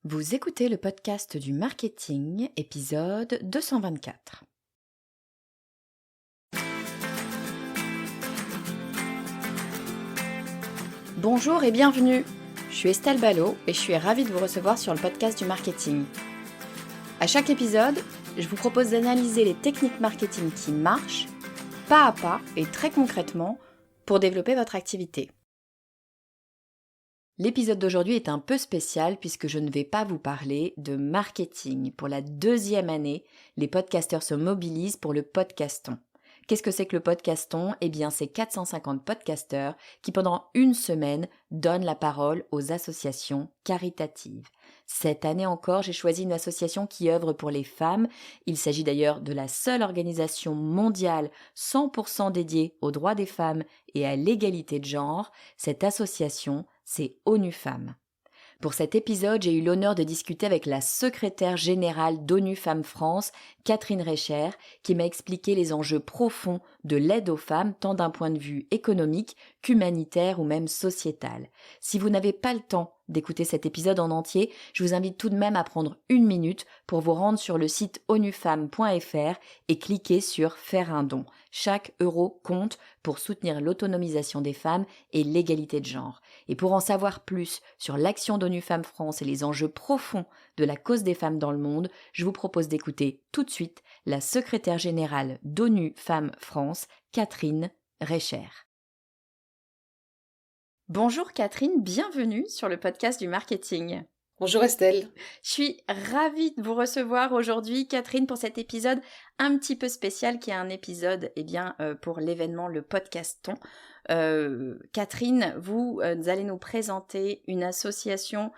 Vous écoutez le podcast du marketing, épisode 224. Bonjour et bienvenue. Je suis Estelle Ballot et je suis ravie de vous recevoir sur le podcast du marketing. À chaque épisode, je vous propose d'analyser les techniques marketing qui marchent, pas à pas et très concrètement, pour développer votre activité. L'épisode d'aujourd'hui est un peu spécial puisque je ne vais pas vous parler de marketing. Pour la deuxième année, les podcasteurs se mobilisent pour le podcaston. Qu'est-ce que c'est que le podcaston ? Eh bien, c'est 450 podcasteurs qui, pendant une semaine, donnent la parole aux associations caritatives. Cette année encore, j'ai choisi une association qui œuvre pour les femmes. Il s'agit d'ailleurs de la seule organisation mondiale 100% dédiée aux droits des femmes et à l'égalité de genre. Cette association, c'est ONU Femmes. Pour cet épisode, j'ai eu l'honneur de discuter avec la secrétaire générale d'ONU Femmes France, Catherine Recher, qui m'a expliqué les enjeux profonds de l'aide aux femmes, tant d'un point de vue économique qu'humanitaire ou même sociétal. Si vous n'avez pas le temps d'écouter cet épisode en entier, je vous invite tout de même à prendre une minute pour vous rendre sur le site onufemmes.fr et cliquer sur « Faire un don ». Chaque euro compte pour soutenir l'autonomisation des femmes et l'égalité de genre. Et pour en savoir plus sur l'action d'ONU Femmes France et les enjeux profonds de la cause des femmes dans le monde, je vous propose d'écouter tout de suite la secrétaire générale d'ONU Femmes France, Catherine Recher. Bonjour Catherine, bienvenue sur le podcast du marketing. Bonjour Estelle. Je suis ravie de vous recevoir aujourd'hui, Catherine, pour cet épisode un petit peu spécial qui est un épisode pour l'événement Le Podcaston. Catherine, vous allez nous présenter une association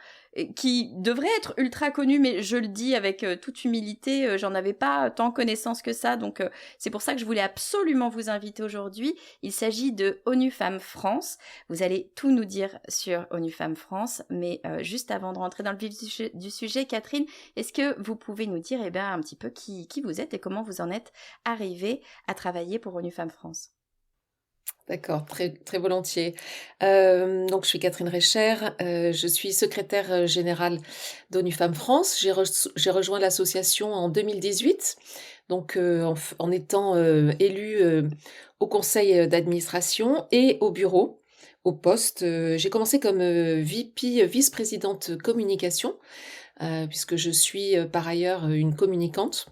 qui devrait être ultra connue, mais je le dis avec toute humilité, j'en avais pas tant connaissance que ça, donc c'est pour ça que je voulais absolument vous inviter aujourd'hui. Il s'agit de ONU Femmes France. Vous allez tout nous dire sur ONU Femmes France, mais juste avant de rentrer dans le vif du sujet, Catherine, est-ce que vous pouvez nous dire un petit peu qui vous êtes et comment vous en êtes arrivée à travailler pour ONU Femmes France ? D'accord, très, très volontiers. Donc, je suis Catherine Recher, je suis secrétaire générale d'ONU Femmes France. J'ai rejoint l'association en 2018, donc en étant élue au conseil d'administration et au bureau, au poste. J'ai commencé comme VP, vice-présidente communication, puisque je suis par ailleurs une communicante.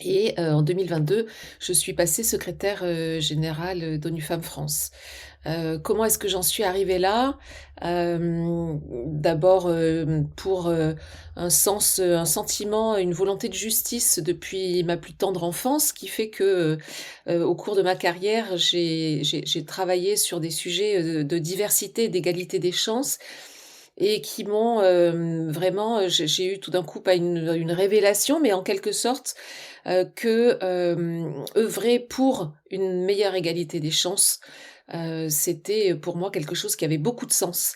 Et en 2022, je suis passée secrétaire générale d'ONU Femmes France. Comment est-ce que j'en suis arrivée là ? D'abord pour un sentiment, une volonté de justice depuis ma plus tendre enfance, qui fait que au cours de ma carrière, j'ai travaillé sur des sujets de diversité, d'égalité des chances, et qui m'ont vraiment, j'ai eu tout d'un coup pas une révélation, mais en quelque sorte que œuvrer pour une meilleure égalité des chances, c'était pour moi quelque chose qui avait beaucoup de sens.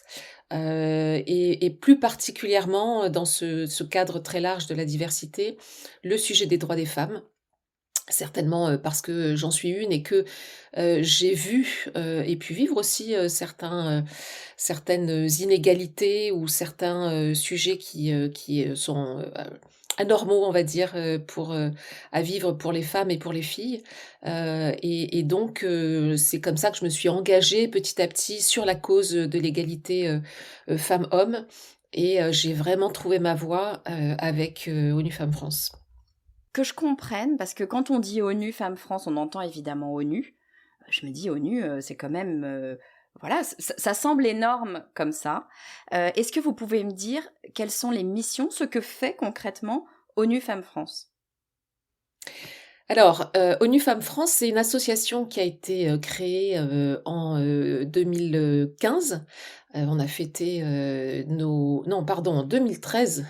Et plus particulièrement dans ce cadre très large de la diversité, le sujet des droits des femmes. Certainement parce que j'en suis une et que j'ai vu et pu vivre aussi certaines inégalités ou certains sujets qui sont anormaux, on va dire, à vivre pour les femmes et pour les filles. Et donc, c'est comme ça que je me suis engagée petit à petit sur la cause de l'égalité femmes-hommes. Et j'ai vraiment trouvé ma voie avec ONU Femmes France. Que je comprenne, parce que quand on dit ONU Femmes France, on entend évidemment ONU. Je me dis ONU, c'est quand même... ça semble énorme comme ça. Est-ce que vous pouvez me dire quelles sont les missions, ce que fait concrètement ONU Femmes France ? Alors, ONU Femmes France, c'est une association qui a été créée en 2015. On a fêté en 2013.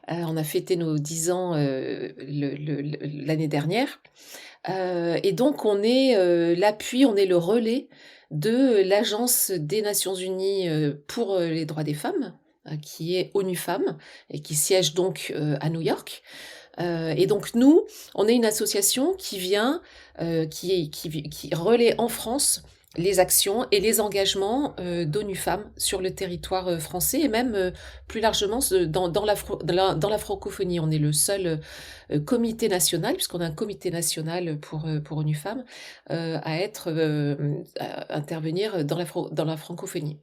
On a fêté nos 10 ans l'année dernière. Et donc, on est l'appui, on est le relais de l'Agence des Nations Unies pour les droits des femmes, qui est ONU Femmes, et qui siège donc à New York. Et donc nous, on est une association qui vient, qui relaie en France les actions et les engagements, d'ONU Femmes sur le territoire, français et même, plus largement dans la francophonie. On est le seul, comité national, puisqu'on a un comité national pour ONU Femmes, à intervenir dans la francophonie.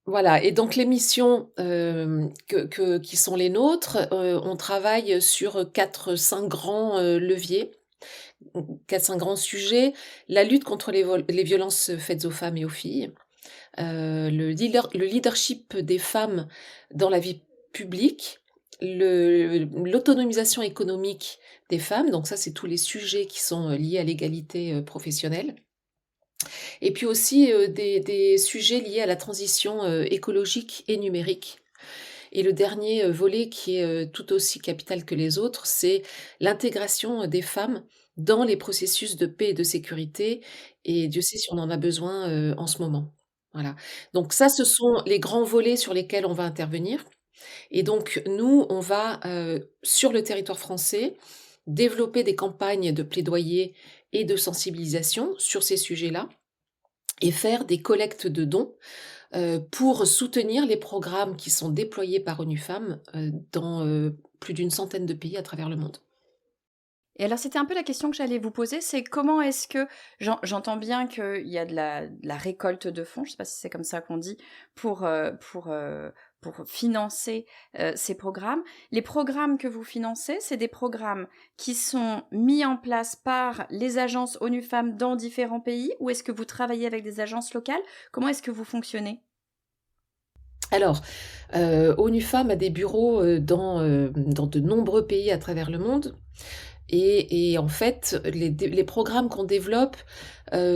Voilà et donc les missions, qui sont les nôtres, on travaille sur 4-5 grands, leviers, 4-5 grands sujets. La lutte contre les violences faites aux femmes et aux filles, le leadership des femmes dans la vie publique, l'autonomisation économique des femmes, donc ça, c'est tous les sujets qui sont, liés à l'égalité, professionnelle et puis aussi, des sujets liés à la transition, écologique et numérique et le dernier, volet qui est, tout aussi capital que les autres, c'est l'intégration, des femmes dans les processus de paix et de sécurité et Dieu sait si on en a besoin, en ce moment. Voilà. Donc ça, ce sont les grands volets sur lesquels on va intervenir et donc nous, on va, sur le territoire français, développer des campagnes de plaidoyer et de sensibilisation sur ces sujets-là et faire des collectes de dons, pour soutenir les programmes qui sont déployés par ONU Femmes, dans, plus d'une centaine de pays à travers le monde. Et alors, c'était un peu la question que j'allais vous poser, c'est comment est-ce que j'entends bien qu'il y a de la récolte de fonds, je ne sais pas si c'est comme ça qu'on dit, pour financer ces programmes. Les programmes que vous financez, c'est des programmes qui sont mis en place par les agences ONU Femmes dans différents pays, ou est-ce que vous travaillez avec des agences locales? Comment est-ce que vous fonctionnez? Alors, ONU Femmes a des bureaux, dans de nombreux pays à travers le monde et en fait, les programmes qu'on développe,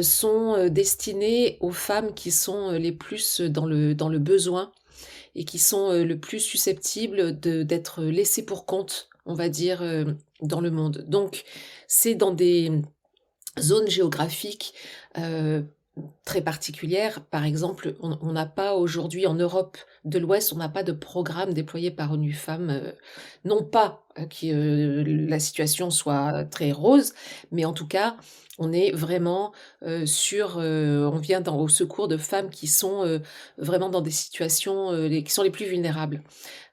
sont, destinés aux femmes qui sont, les plus dans le besoin et qui sont, le plus susceptibles d'être laissées pour compte, on va dire, dans le monde. Donc c'est dans des zones géographiques, heu, très particulières. Par exemple, on n'a pas aujourd'hui en Europe de l'Ouest, on n'a pas de programme déployé par ONU Femmes, non pas, la situation soit très rose, mais en tout cas, on est vraiment, on vient au secours de femmes qui sont, vraiment dans des situations, qui sont les plus vulnérables.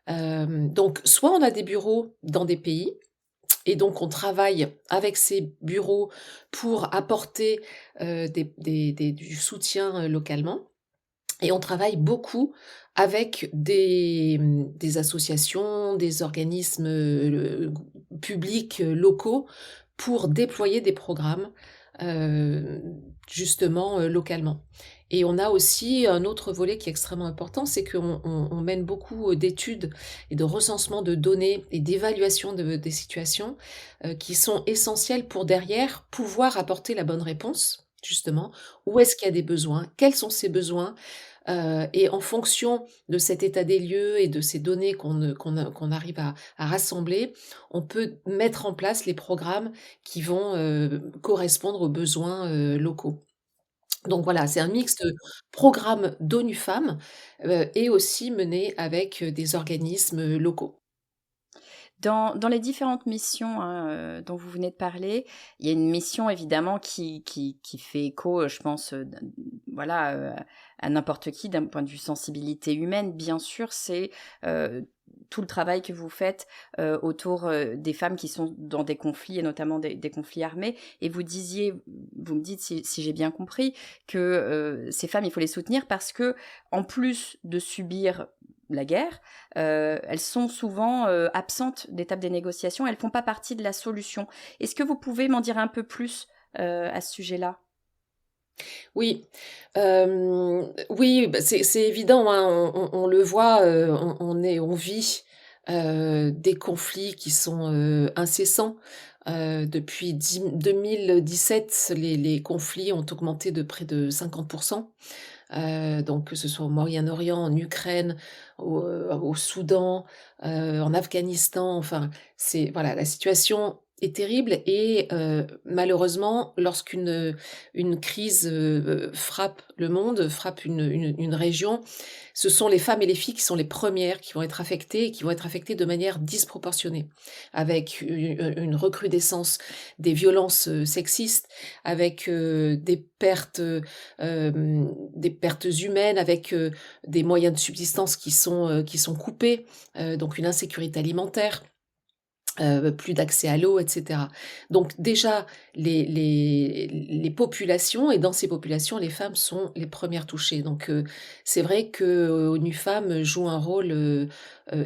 Donc soit on a des bureaux dans des pays et donc on travaille avec ces bureaux pour apporter, du soutien, localement et on travaille beaucoup avec des associations, des organismes, publics, locaux pour déployer des programmes, heu, justement, localement. Et on a aussi un autre volet qui est extrêmement important, c'est qu'on mène beaucoup, d'études et de recensement de données et d'évaluation des situations, qui sont essentielles pour derrière pouvoir apporter la bonne réponse, justement. Où est-ce qu'il y a des besoins? Quels sont ces besoins? Et en fonction de cet état des lieux et de ces données qu'on arrive à rassembler, on peut mettre en place les programmes qui vont, correspondre aux besoins, locaux. Donc voilà, c'est un mix de programmes d'ONU Femmes, et aussi menés avec, des organismes, locaux. Dans les différentes missions, hein, dont vous venez de parler, il y a une mission évidemment qui fait écho, je pense, voilà, à n'importe qui d'un point de vue sensibilité humaine. Bien sûr, c'est, tout le travail que vous faites, autour, des femmes qui sont dans des conflits et notamment des conflits armés et vous me dites si j'ai bien compris que, ces femmes, il faut les soutenir parce que en plus de subir la guerre, elles sont souvent, absentes d'étapes des négociations, elles font pas partie de la solution. Est-ce que vous pouvez m'en dire un peu plus, à ce sujet-là? Oui, oui, bah, c'est évident, hein, on le voit, on vit, des conflits qui sont, incessants. Depuis 2017, les conflits ont augmenté de près de 50%. Donc que ce soit au Moyen-Orient, en Ukraine, au Soudan, en Afghanistan, enfin, c'est voilà, la situation est terrible et malheureusement, lorsqu'une une crise, frappe le monde, frappe une région, ce sont les femmes et les filles qui sont les premières qui vont être affectées et qui vont être affectées de manière disproportionnée, avec une recrudescence des violences, sexistes, avec, des pertes humaines, avec, des moyens de subsistance qui sont coupés, donc une insécurité alimentaire. Plus d'accès à l'eau et cetera. Donc déjà, les populations et dans ces populations, les femmes sont les premières touchées. Donc c'est vrai que, ONU Femmes joue un rôle,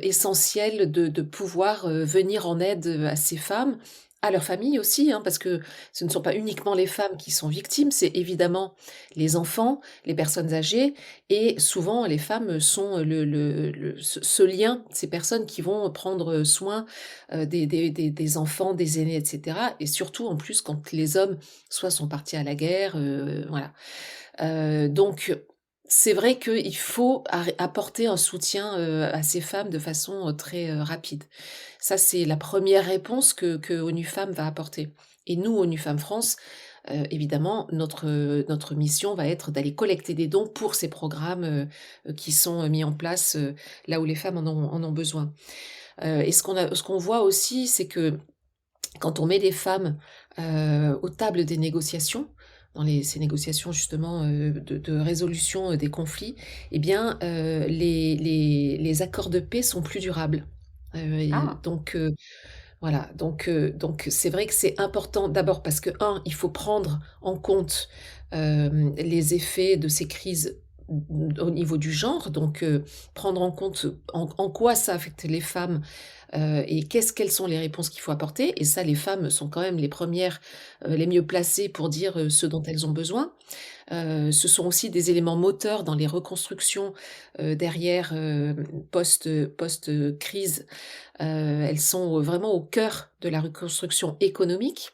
essentiel de pouvoir, venir en aide, à ces femmes, à leurs familles aussi, hein, parce que ce ne sont pas uniquement les femmes qui sont victimes, c'est évidemment les enfants, les personnes âgées et souvent les femmes sont ce lien, ces personnes qui vont prendre soin des enfants, des aînés, et cetera et surtout, en plus, quand les hommes, soit sont partis à la guerre, voilà. Donc c'est vrai qu'il faut apporter un soutien, à ces femmes de façon, très, rapide. Ça, c'est la première réponse que ONU Femmes va apporter et nous, ONU Femmes France, évidemment, notre mission va être d'aller collecter des dons pour ces programmes, qui sont, mis en place, là où les femmes en ont besoin. Et ce qu'on voit aussi, c'est que quand on met les femmes, aux tables des négociations, dans ces négociations justement, de résolution, des conflits, eh bien, les accords de paix sont plus durables. Et Ah! donc, voilà, donc c'est vrai que c'est important d'abord parce que il faut prendre en compte, les effets de ces crises au niveau du genre, donc prendre en compte en quoi ça affecte les femmes, et quelles sont les réponses qu'il faut apporter et ça les femmes sont quand même les premières les mieux placées pour dire, ce dont elles ont besoin. Ce sont aussi des éléments moteurs dans les reconstructions, derrière, post-crise. Elles sont, vraiment au cœur de la reconstruction économique.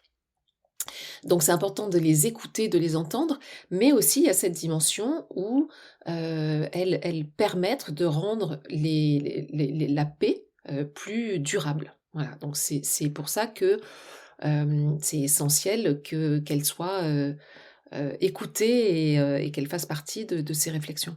Donc c'est important de les écouter, de les entendre, mais aussi il y a cette dimension où, elles permettent de rendre la paix, plus durable. Voilà, donc c'est pour ça que, c'est essentiel qu'elles soient, écoutées et qu'elles fassent partie de ces réflexions.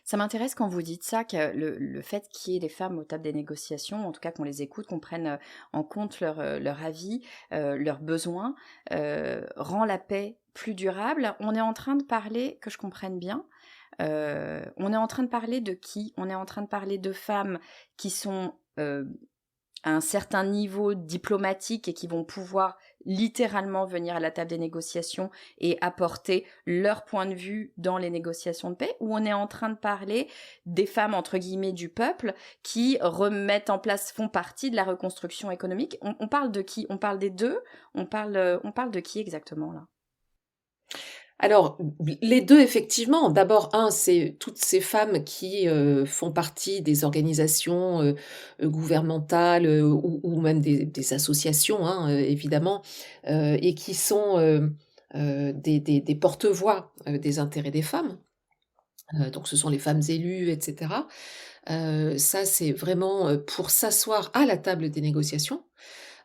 Ça m'intéresse quand vous dites ça, que le fait qu'il y ait des femmes aux tables des négociations, en tout cas qu'on les écoute, qu'on prenne en compte leur avis, leurs besoins, rend la paix plus durable. On est en train de parler, que je comprenne bien, on est en train de parler de qui? On est en train de parler de femmes qui sont à un certain niveau diplomatique et qui vont pouvoir littéralement venir à la table des négociations et apporter leur point de vue dans les négociations de paix, ou on est en train de parler des femmes entre guillemets du peuple qui remettent en place, font partie de la reconstruction économique. On parle de qui? On parle des deux? On parle de qui exactement là? Alors, les 2 effectivement. D'abord, c'est toutes ces femmes qui, font partie des organisations, gouvernementales, ou même des associations, hein, évidemment, et qui sont, des porte-voix, des intérêts des femmes. Donc ce sont les femmes élues et cetera. Ça, c'est vraiment, pour s'asseoir à la table des négociations.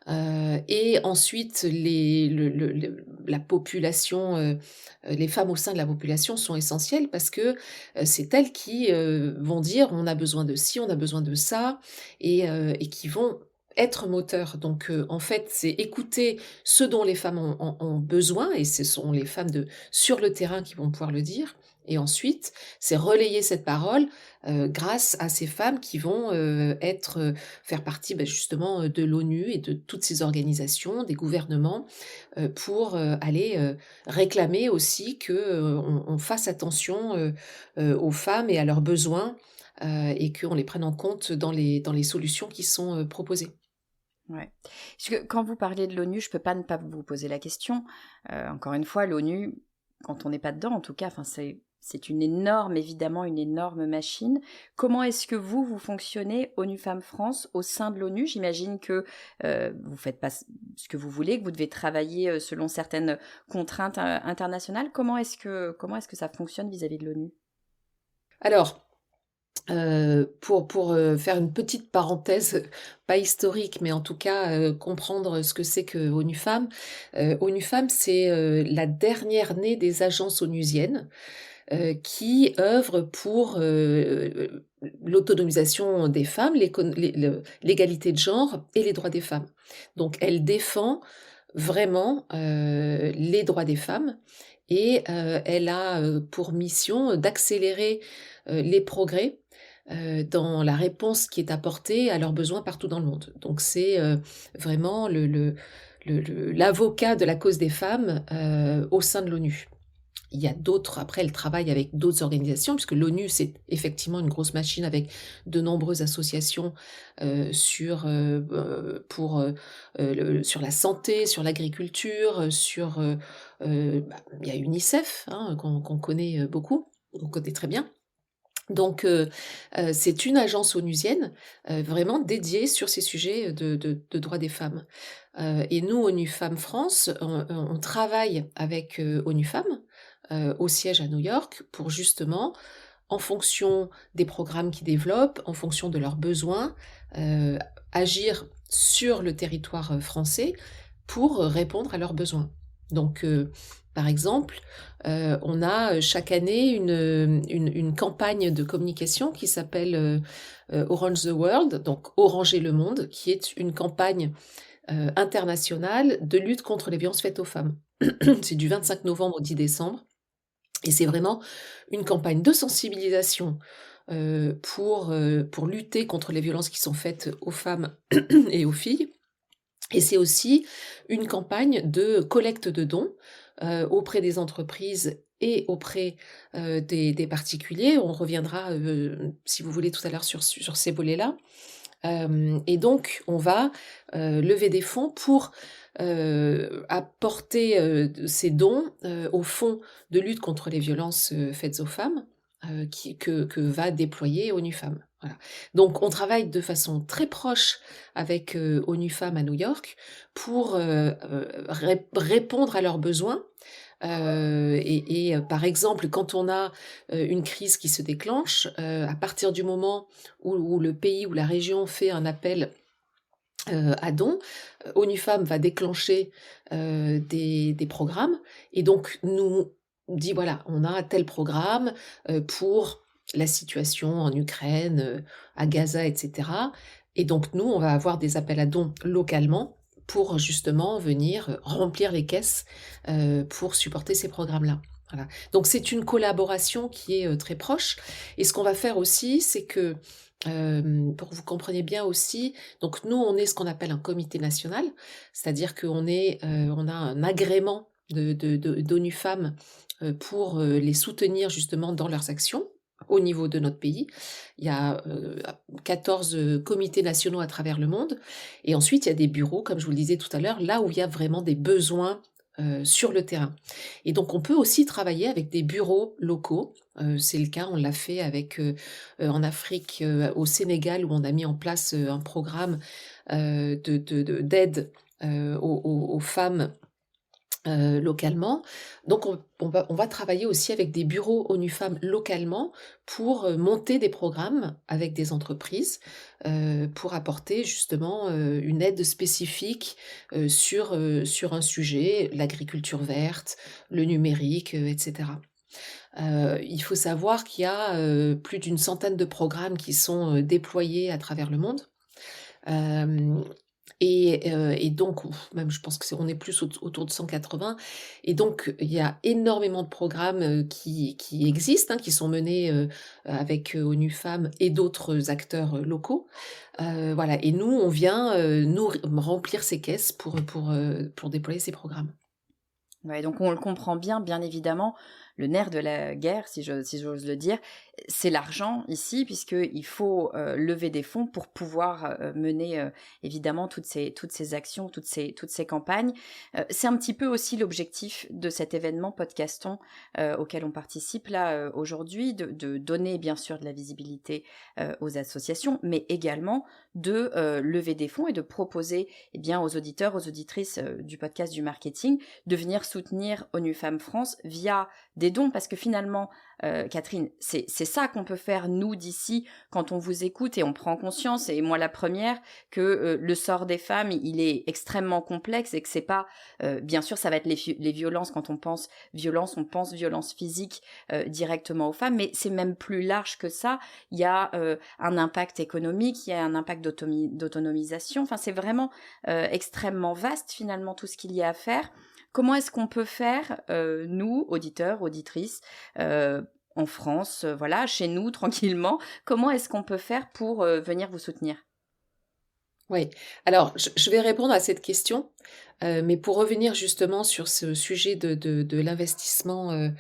Et ensuite la population, les femmes au sein de la population sont essentielles parce que, c'est elles qui, vont dire: «On a besoin de ci, on a besoin de ça» et qui vont être moteurs. Donc, en fait, c'est écouter ce dont les femmes ont besoin et ce sont les femmes sur le terrain qui vont pouvoir le dire et ensuite, c'est relayer cette parole, grâce à ces femmes qui vont, faire partie, justement, de l'ONU et de toutes ces organisations, des gouvernements, pour, aller, réclamer aussi que, on fasse attention, aux femmes et à leurs besoins, et qu'on les prenne en compte dans les solutions qui sont, proposées. Ouais. Parce que quand vous parlez de l'ONU, je peux pas ne pas vous poser la question. Encore une fois, l'ONU, quand on n'est pas dedans, en tout cas, enfin, c'est une énorme, évidemment, une énorme machine. Comment est-ce que vous fonctionnez, ONU Femmes France, au sein de l'ONU? J'imagine que vous faites pas ce que vous voulez, que vous devez travailler selon certaines contraintes internationales. Comment est-ce que ça fonctionne vis-à-vis de l'ONU? Alors pour faire une petite parenthèse, pas historique, mais en tout cas, comprendre ce que c'est que ONU Femmes. ONU Femmes, c'est, la dernière née des agences onusiennes, qui œuvrent pour, l'autonomisation des femmes, l'égalité de genre et les droits des femmes. Donc elle défend vraiment, les droits des femmes et elle a, pour mission d'accélérer, les progrès, dans la réponse qui est apportée à leurs besoins partout dans le monde. Donc c'est, vraiment l'avocat de la cause des femmes, au sein de l'ONU. Il y a d'autres après elle travaille avec d'autres organisations puisque l'ONU, c'est effectivement une grosse machine avec de nombreuses associations, sur la santé, sur l'agriculture, il y a UNICEF, hein, qu'on connaît, beaucoup, qu'on connaît très bien. Donc c'est une agence onusienne, vraiment dédiée sur ces sujets de droits des femmes. Et nous, ONU Femmes France, on travaille avec, ONU Femmes, au siège à New York pour justement, en fonction des programmes qu'ils développent, en fonction de leurs besoins, heu, agir sur le territoire, français pour répondre à leurs besoins. Donc par exemple, on a, chaque année une campagne de communication qui s'appelle, Orange the World, donc Oranger le monde, qui est une campagne, internationale de lutte contre les violences faites aux femmes. C'est du 25 novembre au 10 décembre et c'est vraiment une campagne de sensibilisation, pour lutter contre les violences qui sont faites aux femmes et aux filles et c'est aussi une campagne de collecte de dons, auprès des entreprises et auprès, des particuliers. On reviendra, si vous voulez tout à l'heure sur ces volets-là. Et donc on va, lever des fonds pour, apporter, ces dons, au fonds de lutte contre les violences, faites aux femmes, que va déployer ONU Femmes. Voilà. Donc on travaille de façon très proche avec, ONU Femmes à New York pour, répondre à leurs besoins. Par exemple, quand on a, une crise qui se déclenche, à partir du moment où le pays ou la région fait un appel, à dons, ONU Femmes va déclencher, des programmes et donc nous dit: «Voilà, on a tel programme, pour la situation en Ukraine, à Gaza» et cetera et donc nous, on va avoir des appels à dons localement pour justement venir, remplir les caisses, pour supporter ces programmes-là. Voilà. Donc c'est une collaboration qui est, très proche et ce qu'on va faire aussi, c'est que, pour que vous compreniez bien aussi, donc nous, on est ce qu'on appelle un comité national, c'est-à-dire on a un agrément d'ONU Femmes, pour, les soutenir justement dans leurs actions, au niveau de notre pays. Il y a, 14, comités nationaux à travers le monde et ensuite il y a des bureaux, comme je vous le disais tout à l'heure, là où il y a vraiment des besoins, sur le terrain. Et donc on peut aussi travailler avec des bureaux locaux, c'est le cas, on l'a fait avec, en Afrique, au Sénégal où on a mis en place, un programme, d'aide, aux femmes, localement. Donc on va travailler aussi avec des bureaux ONU Femmes localement pour, monter des programmes avec des entreprises, pour apporter justement, une aide spécifique, sur un sujet, l'agriculture verte, le numérique, et cetera. Il faut savoir qu'il y a, plus d'une centaine de programmes qui sont, déployés à travers le monde. Hem et donc ouf, même je pense que on est plus autour de 180 et donc il y a énormément de programmes, qui existent, hein, qui sont menés, avec, ONU Femmes et d'autres acteurs, locaux. Voilà et nous, on vient, nous remplir ces caisses pour déployer ces programmes. Ouais, donc on le comprend bien, bien évidemment, le nerf de la guerre, si j'ose le dire, c'est l'argent ici, puisqu'il faut lever des fonds pour pouvoir mener évidemment toutes ces actions, toutes ces campagnes. C'est un petit peu aussi l'objectif de cet événement Podcaston auquel on participe là aujourd'hui, de donner bien sûr de la visibilité aux associations, mais également de lever des fonds et de proposer eh bien, aux auditeurs, aux auditrices du podcast du marketing de venir soutenir ONU Femmes France via des dons, parce que finalement, Catherine, c'est ça qu'on peut faire, nous, d'ici, quand on vous écoute et on prend conscience, et moi la première, que le sort des femmes, il est extrêmement complexe et que c'est pas... bien sûr, ça va être les violences. Quand on pense violence, on pense violence physique directement aux femmes, mais c'est même plus large que ça. Il y a un impact économique, il y a un impact d'autonomisation. Enfin, c'est vraiment extrêmement vaste, finalement, tout ce qu'il y a à faire. Comment est-ce qu'on peut faire, nous, auditeurs, auditrices, en France, voilà, chez nous, tranquillement, comment est-ce qu'on peut faire pour venir vous soutenir? Oui, alors je vais répondre à cette question, mais pour revenir justement sur ce sujet de l'investissement,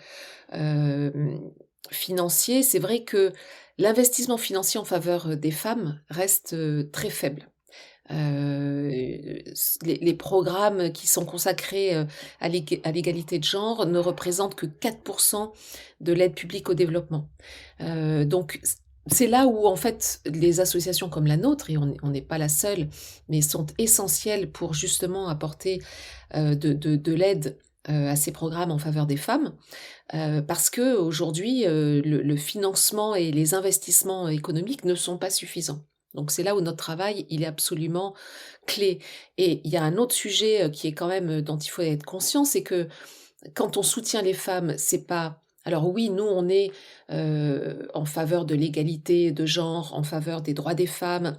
financier, c'est vrai que l'investissement financier en faveur, des femmes reste, très faible. Les programmes qui sont consacrés, à l'égalité de genre ne représentent que 4 de l'aide publique au développement. Donc c'est là où, en fait, les associations comme la nôtre, et on n'est pas la seule, mais sont essentielles pour justement apporter, de l'aide, à ces programmes en faveur des femmes. Parce qu'aujourd'hui, le financement et les investissements économiques ne sont pas suffisants. Donc c'est là où notre travail, il est absolument clé. Et il y a un autre sujet, qui est quand même, dont il faut être conscient, c'est que quand on soutient les femmes, c'est pas alors oui, nous on est, en faveur de l'égalité de genre, en faveur des droits des femmes,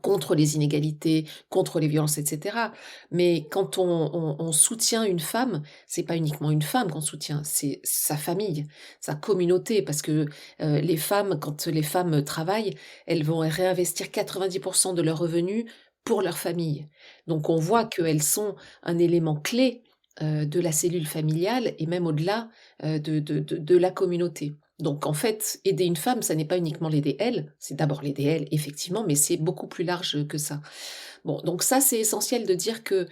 contre les inégalités, contre les violences, et cetera. Mais quand on soutient une femme, c'est pas uniquement une femme qu'on soutient, c'est sa famille, sa communauté. Parce que, les femmes, quand les femmes travaillent, elles vont réinvestir 90 de leurs revenus pour leur famille. Donc on voit qu'elles sont un élément clé, de la cellule familiale et même au-delà, de la communauté. Donc en fait, aider une femme, ça n'est pas uniquement l'aider elle, c'est d'abord l'aider elle, effectivement, mais c'est beaucoup plus large que ça. Bon, donc ça, c'est essentiel de dire que,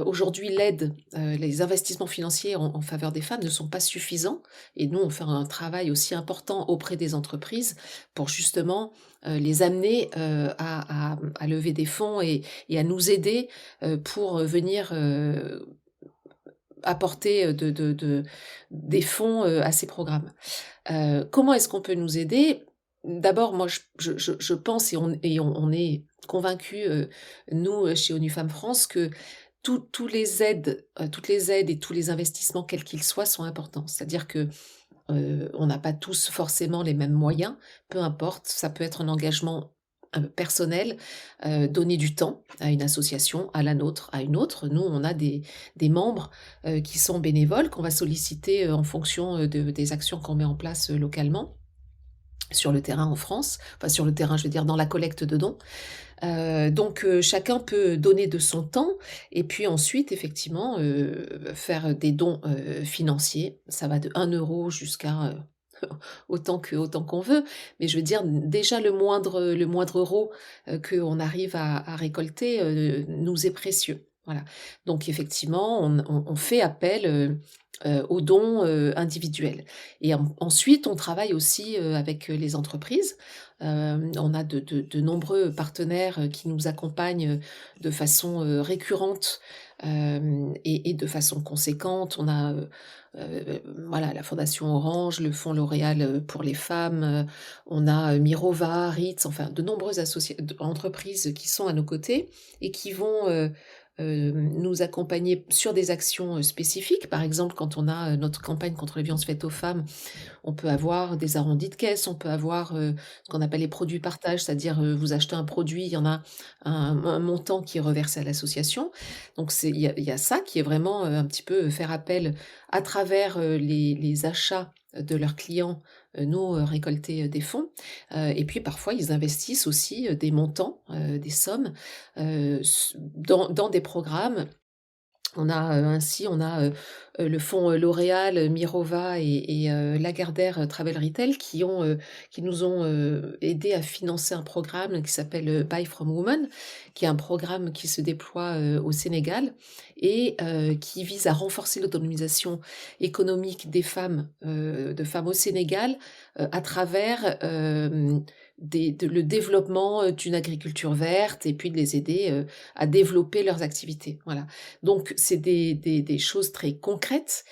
aujourd'hui, l'aide, les investissements financiers en faveur des femmes ne sont pas suffisants et nous, on fait un travail aussi important auprès des entreprises pour justement, les amener, à lever des fonds et à nous aider, pour, venir, apporter, des fonds, à ces programmes. Comment est-ce qu'on peut nous aider? D'abord, moi, je pense et on est convaincus, nous, chez ONU Femmes France, que toutes les aides et tous les investissements, quels qu'ils soient, sont importants. C'est-à-dire que, on n'a pas tous forcément les mêmes moyens, peu importe, ça peut être un engagement, personnel, donner du temps à une association, à la nôtre, à une autre. Nous, on a des membres, qui sont bénévoles, qu'on va solliciter, en fonction, des actions qu'on met en place, localement, sur le terrain en France. Enfin sur le terrain, je veux dire dans la collecte de dons. Donc chacun peut donner de son temps et puis ensuite effectivement, faire des dons, financiers. Ça va de 1 € jusqu'à, autant qu'on veut. Mais je veux dire déjà le moindre euro, qu'on arrive à récolter, nous est précieux. Voilà. Donc effectivement, on fait appel, aux dons, individuels et ensuite on travaille aussi, avec, les entreprises. On a de nombreux partenaires, qui nous accompagnent, de façon, récurrente, et de façon conséquente. On a, voilà, la Fondation Orange, le Fonds L'Oréal, pour les femmes, on a, Mirova, Ritz, enfin de nombreuses entreprises qui sont à nos côtés et qui vont, nous accompagner sur des actions, spécifiques. Par exemple, quand on a, notre campagne contre les violences faites aux femmes, on peut avoir des arrondis de caisse, on peut avoir, ce qu'on appelle les produits partage, c'est-à-dire, vous achetez un produit, il y en a un montant qui est reversé à l'association. Donc il y a ça qui est vraiment, un petit peu, faire appel à travers, les achats de leurs clients, nous, récolter, des fonds. Et puis parfois ils investissent aussi, des montants, des sommes, dans des programmes. On a le fonds, L'Oréal, Mirova et Lagardère Travel Retail qui nous ont, aidés à financer un programme qui s'appelle, Buy from Women, qui est un programme qui se déploie, au Sénégal et qui vise à renforcer l'autonomisation économique des femmes, de femmes au Sénégal, à travers, le développement, d'une agriculture verte et puis de les aider, à développer leurs activités. Voilà. Donc c'est des choses très concrètes concrètes.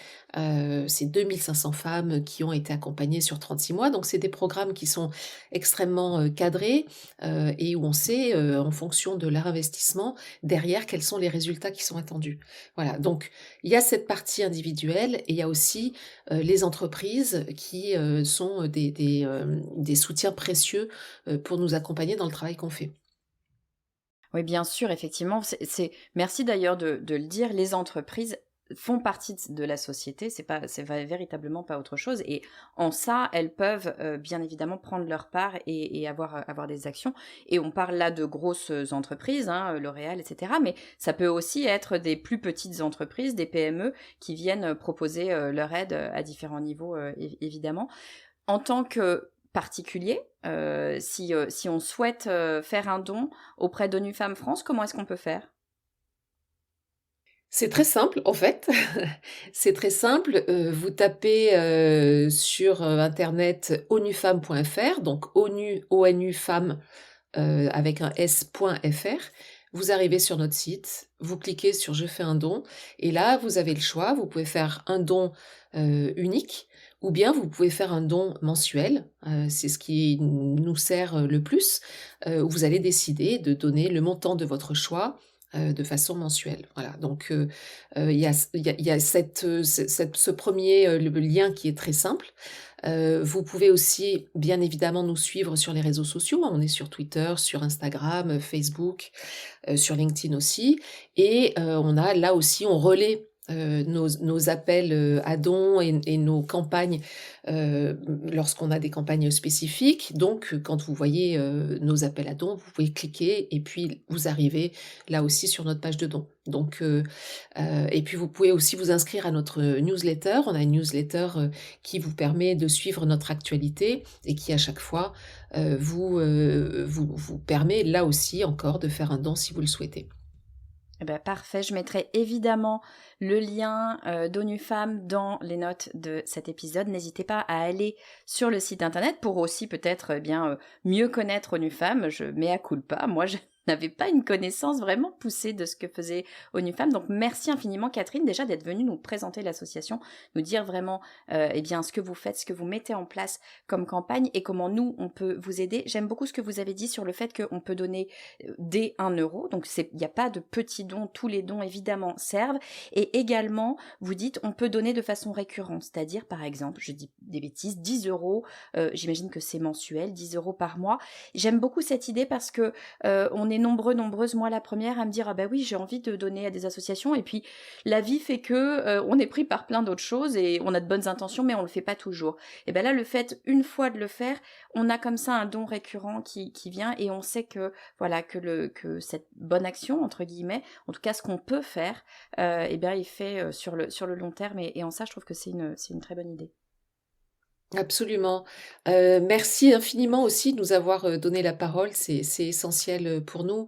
C'est 2500 femmes qui ont été accompagnées sur 36 mois, donc c'est des programmes qui sont extrêmement, cadrés, et où on sait, en fonction de leur investissement, derrière, quels sont les résultats qui sont attendus. Voilà, donc il y a cette partie individuelle et il y a aussi, les entreprises qui, sont des soutiens précieux, pour nous accompagner dans le travail qu'on fait. Oui, bien sûr, effectivement. Merci d'ailleurs de le dire. Les entreprises font partie de la société. Véritablement pas autre chose. Et en ça, elles peuvent bien évidemment prendre leur part et avoir des actions. Et on parle là de grosses entreprises, hein, L'Oréal, etc. Mais ça peut aussi être des plus petites entreprises, des PME qui viennent proposer leur aide à différents niveaux, évidemment. En tant que particulier, si on souhaite faire un don auprès d'ONU Femmes France, comment est-ce qu'on peut faire? C'est très simple en fait. C'est très simple, vous tapez, sur, internet onufemmes.fr, donc ONU femmes, avec un s.fr. Vous arrivez sur notre site, vous cliquez sur «Je fais un don» et là, vous avez le choix. Vous pouvez faire un don, unique ou bien vous pouvez faire un don mensuel, c'est ce qui nous sert, le plus, où vous allez décider de donner le montant de votre choix, de façon mensuelle. Voilà, donc il y a ce 1er, le lien qui est très simple. Vous pouvez aussi, bien évidemment, nous suivre sur les réseaux sociaux. On est sur Twitter, sur Instagram, Facebook, sur LinkedIn aussi et on a là aussi, on relaie, nos appels, à dons et nos campagnes, lorsqu'on a des campagnes spécifiques. Donc quand vous voyez, nos appels à dons, vous pouvez cliquer et puis vous arrivez là aussi sur notre page de dons. Donc et puis vous pouvez aussi vous inscrire à notre newsletter. On a une newsletter, qui vous permet de suivre notre actualité et qui à chaque fois, vous permet là aussi encore de faire un don si vous le souhaitez. Eh ben, parfait, je mettrai évidemment le lien d'ONU Femmes dans les notes de cet épisode. N'hésitez pas à aller sur le site internet pour aussi peut-être mieux connaître ONU Femmes. Je mea culpa, moi je n'avais pas une connaissance vraiment poussée de ce que faisait ONU Femmes. Donc merci infiniment Catherine déjà d'être venue nous présenter l'association, nous dire vraiment ce que vous faites, ce que vous mettez en place comme campagne et comment nous on peut vous aider. J'aime beaucoup ce que vous avez dit sur le fait qu'on peut donner dès 1 euro, donc il n'y a pas de petits dons, tous les dons évidemment servent. Et également, vous dites, on peut donner de façon récurrente, c'est-à-dire par exemple, je dis des bêtises, 10 euros, j'imagine que c'est mensuel, 10 euros par mois. J'aime beaucoup cette idée parce que on est nombreuses, moi la première, à me dire, ah ben oui, j'ai envie de donner à des associations, et puis la vie fait que on est pris par plein d'autres choses, et on a de bonnes intentions, mais on le fait pas toujours. Et ben là, le fait, une fois de le faire, on a comme ça un don récurrent qui vient, et on sait que, voilà, que cette bonne action, entre guillemets, en tout cas ce qu'on peut faire, il fait sur le long terme, et en ça je trouve que c'est une très bonne idée. Absolument. Merci infiniment aussi de nous avoir, donné la parole. C'est essentiel, pour nous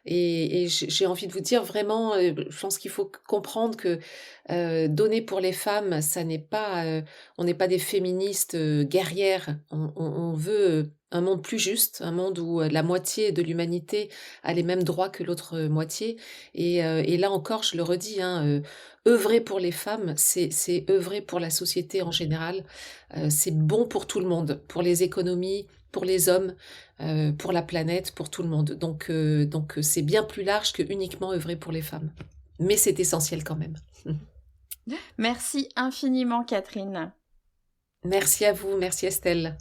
et j'ai envie de vous dire vraiment, je pense qu'il faut comprendre que, donner pour les femmes, ça n'est pas, on n'est pas des féministes, guerrières. On veut, un monde plus juste, un monde où, la moitié de l'humanité a les mêmes droits que l'autre, moitié et là encore, je le redis, hein, œuvrer pour les femmes, c'est œuvrer pour la société en général. C'est bon pour tout le monde, pour les économies, pour les hommes, pour la planète, pour tout le monde. Donc c'est bien plus large que uniquement œuvrer pour les femmes. Mais c'est essentiel quand même. Merci infiniment Catherine. Merci à vous, merci Estelle.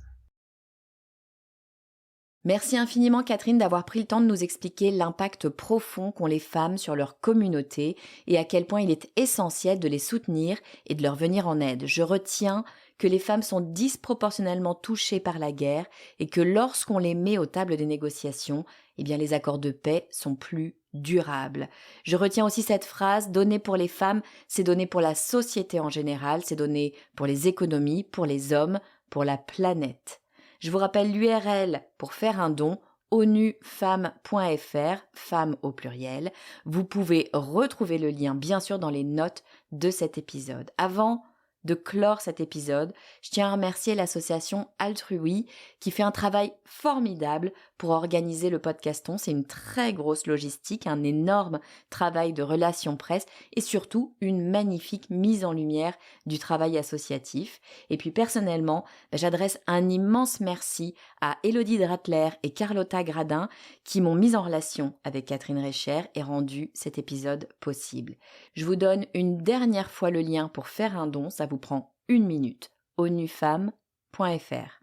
Merci infiniment Catherine d'avoir pris le temps de nous expliquer l'impact profond qu'ont les femmes sur leur communauté et à quel point il est essentiel de les soutenir et de leur venir en aide. Je retiens que les femmes sont disproportionnellement touchées par la guerre et que lorsqu'on les met aux tables des négociations, les accords de paix sont plus durables. Je retiens aussi cette phrase: donner pour les femmes, c'est donner pour la société en général, c'est donner pour les économies, pour les hommes, pour la planète. Je vous rappelle l'URL pour faire un don, onufemmes.fr, femmes au pluriel. Vous pouvez retrouver le lien bien sûr dans les notes de cet épisode. Avant de clore cet épisode, je tiens à remercier l'association Altrui qui fait un travail formidable pour organiser le podcaston. C'est une très grosse logistique, un énorme travail de relations presse et surtout une magnifique mise en lumière du travail associatif. Et puis personnellement, j'adresse un immense merci à Élodie Dratler et Carlotta Gradin qui m'ont mise en relation avec Catherine Recher et rendu cet épisode possible. Je vous donne une dernière fois le lien pour faire un don, ça vous prend 1 minute, onufemme.fr.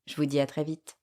Je vous dis à très vite.